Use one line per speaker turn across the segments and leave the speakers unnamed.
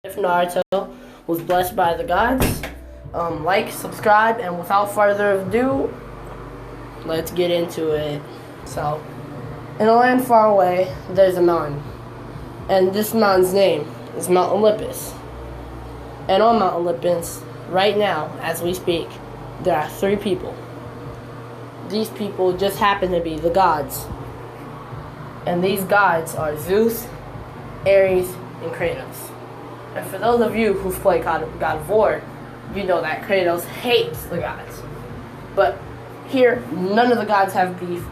If Naruto was blessed by the gods, like, subscribe, and without further ado, let's get into it. So, in a land far away, there's a mountain, and this mountain's name is Mount Olympus. And on Mount Olympus, right now, as we speak, there are 3 people. These people just happen to be the gods. And these gods are Zeus, Ares, and Kratos. And for those of you who've played God of War, you know that Kratos hates the gods. But here, none of the gods have beef.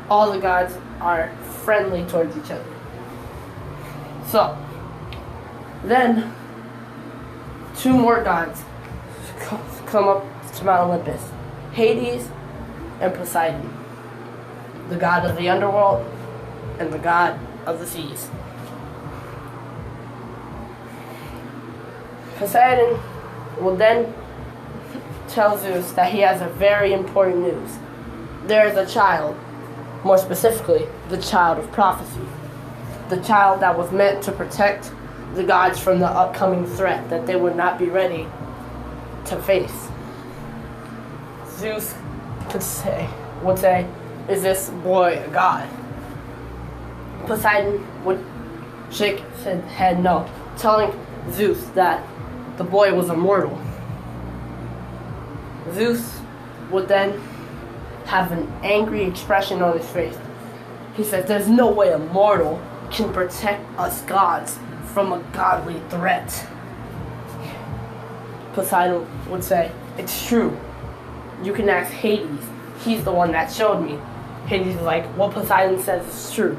All the gods are friendly towards each other. So, then, 2 more gods come up to Mount Olympus. Hades and Poseidon. The god of the underworld and the god of the seas. Poseidon will then tell Zeus that he has a very important news. There is a child, more specifically, the child of prophecy. The child that was meant to protect the gods from the upcoming threat that they would not be ready to face. Zeus would say, is this boy a god? Poseidon would shake his head no, telling Zeus that the boy was immortal. Zeus would then have an angry expression on his face. He says, there's no way a mortal can protect us gods from a godly threat. Poseidon would say, it's true. You can ask Hades. He's the one that showed me. Hades is like, what Poseidon says is true.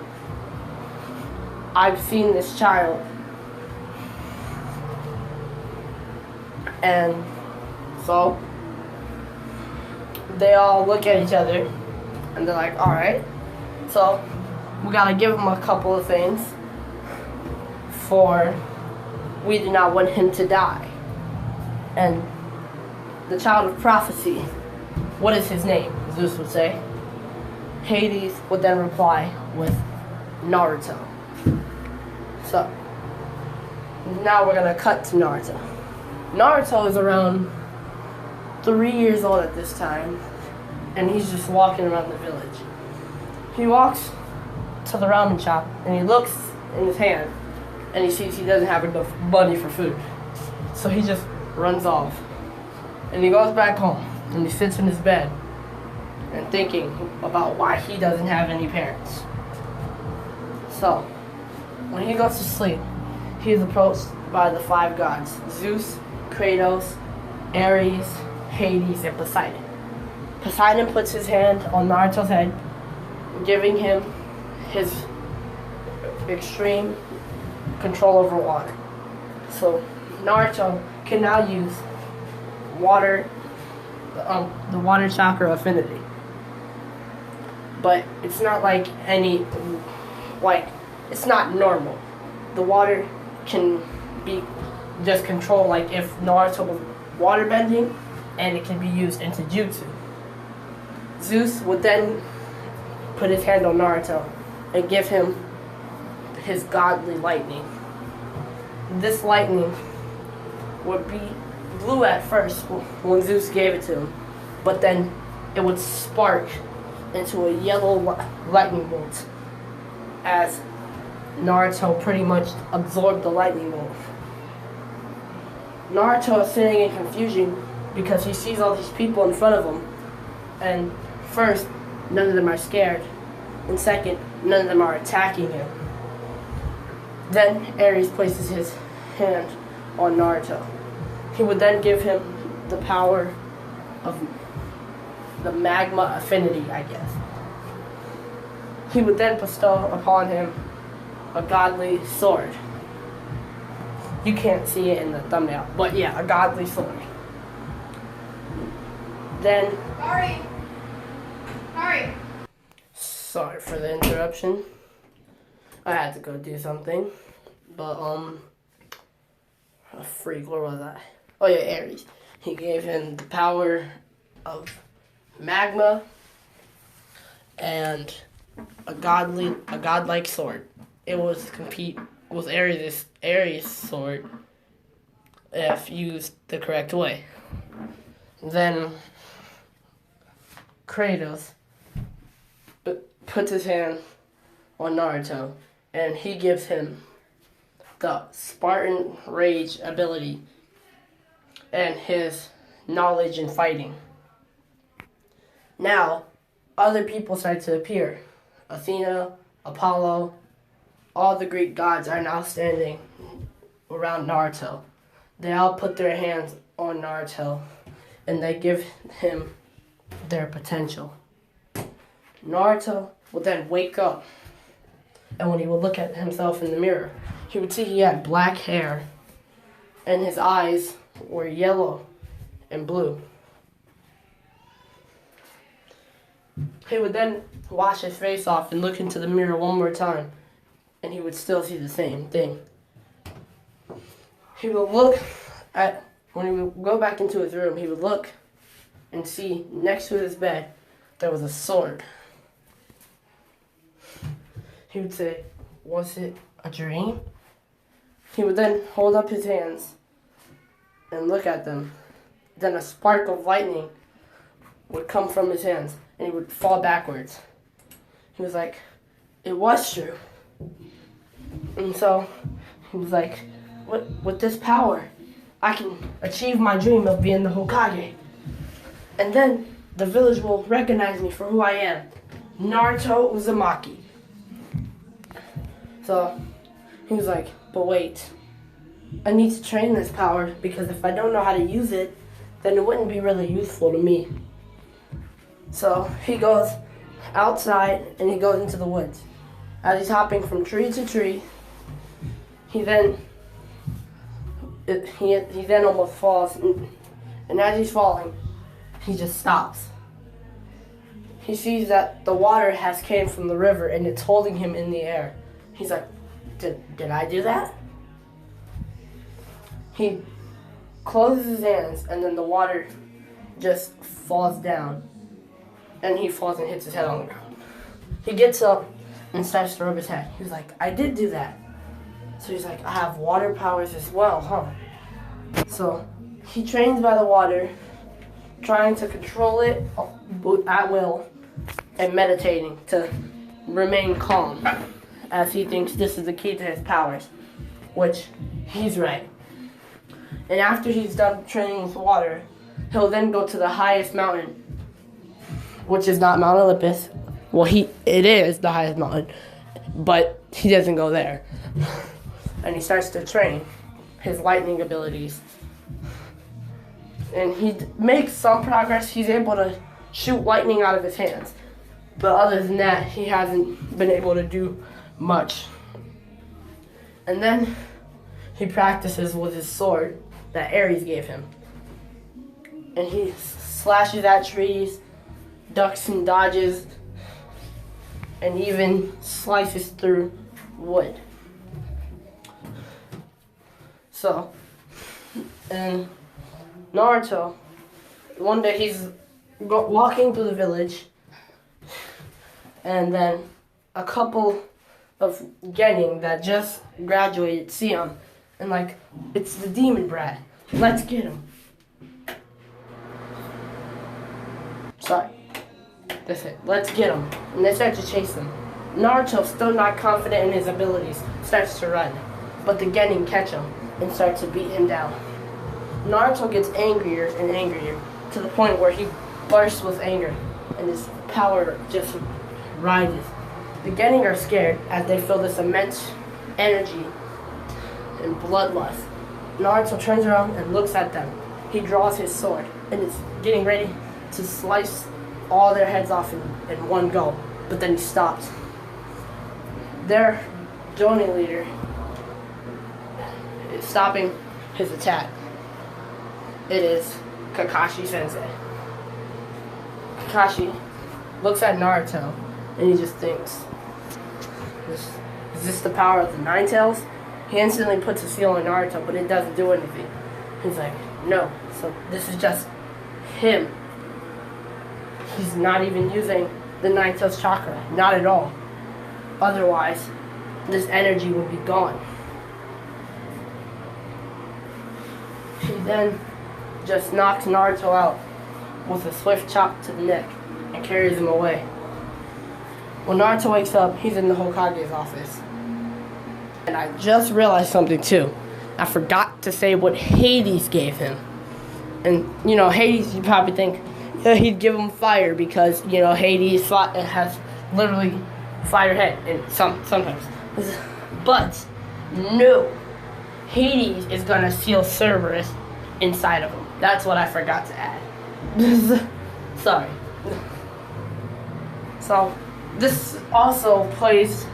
I've seen this child. And so they all look at each other and they're like, alright, so we gotta give him a couple of things, for we do not want him to die. And the child of prophecy, what is his name? Zeus would say. Hades would then reply with Naruto. So now we're gonna cut to Naruto. Naruto is around 3 years old at this time, and he's just walking around the village. He walks to the ramen shop, and he looks in his hand, and he sees he doesn't have enough money for food. So he just runs off, and he goes back home, and he sits in his bed, and thinking about why he doesn't have any parents. So, when he goes to sleep, he is approached by the 5 gods, Zeus, Kratos, Ares, Hades, and Poseidon. Poseidon puts his hand on Naruto's head, giving him his extreme control over water. So Naruto can now use water, the water chakra affinity. But it's not like it's not normal. The water can be just controlled like if Naruto was waterbending, and it can be used into jutsu. Zeus would then put his hand on Naruto and give him his godly lightning. This lightning would be blue at first when Zeus gave it to him, but then it would spark into a yellow lightning bolt as Naruto pretty much absorbed the lightning bolt. Naruto is sitting in confusion because he sees all these people in front of him, and first, none of them are scared, and second, none of them are attacking him. Then Ares places his hand on Naruto. He would then give him the power of the magma affinity, I guess. He would then bestow upon him a godly sword. You can't see it in the thumbnail, but yeah, a godly sword. Then... Sorry for the interruption. I had to go do something. But, a freak, where was I? Oh yeah, Ares. He gave him the power of magma and a godlike sword. It was Ares' sword, if used the correct way. Then Kratos puts his hand on Naruto, and he gives him the Spartan Rage ability and his knowledge in fighting. Now, other people start to appear. Athena, Apollo, all the Greek gods are now standing around Naruto. They all put their hands on Naruto, and they give him their potential. Naruto would then wake up, and when he would look at himself in the mirror, he would see he had black hair, and his eyes were yellow and blue. He would then wash his face off and look into the mirror one more time, and he would still see the same thing. He would look at, when he would go back into his room, he would look and see next to his bed there was a sword. He would say, "Was it a dream?" He would then hold up his hands and look at them. Then a spark of lightning would come from his hands, and he would fall backwards. He was like, "It was true." And so he was like, with this power, I can achieve my dream of being the Hokage. And then the village will recognize me for who I am, Naruto Uzumaki. So he was like, but wait, I need to train this power, because if I don't know how to use it, then it wouldn't be really useful to me. So he goes outside and he goes into the woods. As he's hopping from tree to tree, he then almost falls, and as he's falling, he just stops. He sees that the water has came from the river and it's holding him in the air. He's like, did I do that? He closes his hands, and then the water just falls down, and he falls and hits his head on the ground. He gets up and starts to rub his head. He's like, I did do that. So he's like, I have water powers as well, huh? So he trains by the water, trying to control it at will, and meditating to remain calm, as he thinks this is the key to his powers, which he's right. And after he's done training with water, he'll then go to the highest mountain, which is not Mount Olympus. Well, it is the highest mountain, but he doesn't go there. And he starts to train his lightning abilities. And he makes some progress. He's able to shoot lightning out of his hands. But other than that, he hasn't been able to do much. And then he practices with his sword that Ares gave him. And he slashes at trees, ducks and dodges, and even slices through wood. So, and Naruto, one day he's walking through the village, and then a couple of Genin that just graduated see him, and like, it's the demon brat. Let's get him. Sorry. That's it. Let's get him. And they start to chase him. Naruto, still not confident in his abilities, starts to run. But the Genin catch him and start to beat him down. Naruto gets angrier and angrier to the point where he bursts with anger and his power just rises. The Genin are scared as they feel this immense energy and bloodlust. Naruto turns around and looks at them. He draws his sword and is getting ready to slice all their heads off in one go, but then he stops. Their Jonin leader is stopping his attack. It is Kakashi Sensei. Kakashi looks at Naruto and he just thinks, is this the power of the Nine Tails? He instantly puts a seal on Naruto, but it doesn't do anything. He's like, no, so this is just him. He's not even using the Nine Tails chakra, not at all. Otherwise, this energy would be gone. then just knocks Naruto out with a swift chop to the neck and carries him away. When Naruto wakes up, he's in the Hokage's office. And I just realized something too. I forgot to say what Hades gave him. And, you know, Hades, you probably think, yeah, he'd give him fire because, you know, Hades has literally fire head and sometimes. But, no. Hades is going to seal Cerberus inside of him. That's what I forgot to add. Sorry. So, this also plays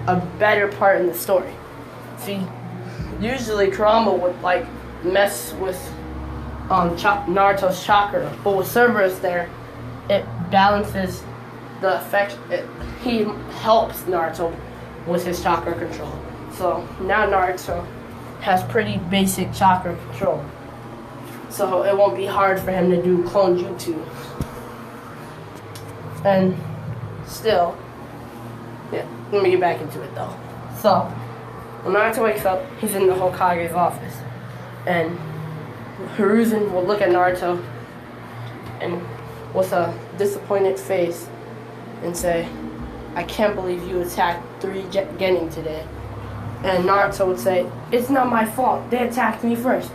a better part in the story. See, usually Kurama would like mess with Naruto's chakra, but with Cerberus there, it balances the effect. He helps Naruto with his chakra control. So now Naruto has pretty basic chakra control. So it won't be hard for him to do clone jutsu. And still, yeah, let me get back into it though. So, when Naruto wakes up, he's in the Hokage's office. And Hiruzen will look at Naruto and with a disappointed face and say, I can't believe you attacked 3 Genin today. And Naruto would say, it's not my fault, they attacked me first.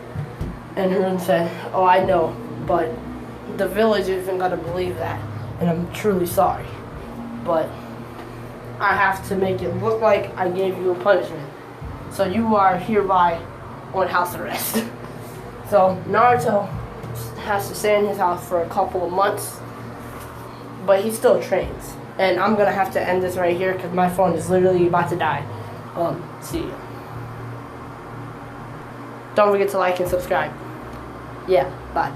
And Hiruzen said, oh, I know, but the village isn't gonna believe that, and I'm truly sorry. But I have to make it look like I gave you a punishment. So you are hereby on house arrest. So Naruto has to stay in his house for a couple of months, but he still trains. And I'm gonna have to end this right here because my phone is literally about to die. See you. Don't forget to like and subscribe. Yeah, bye.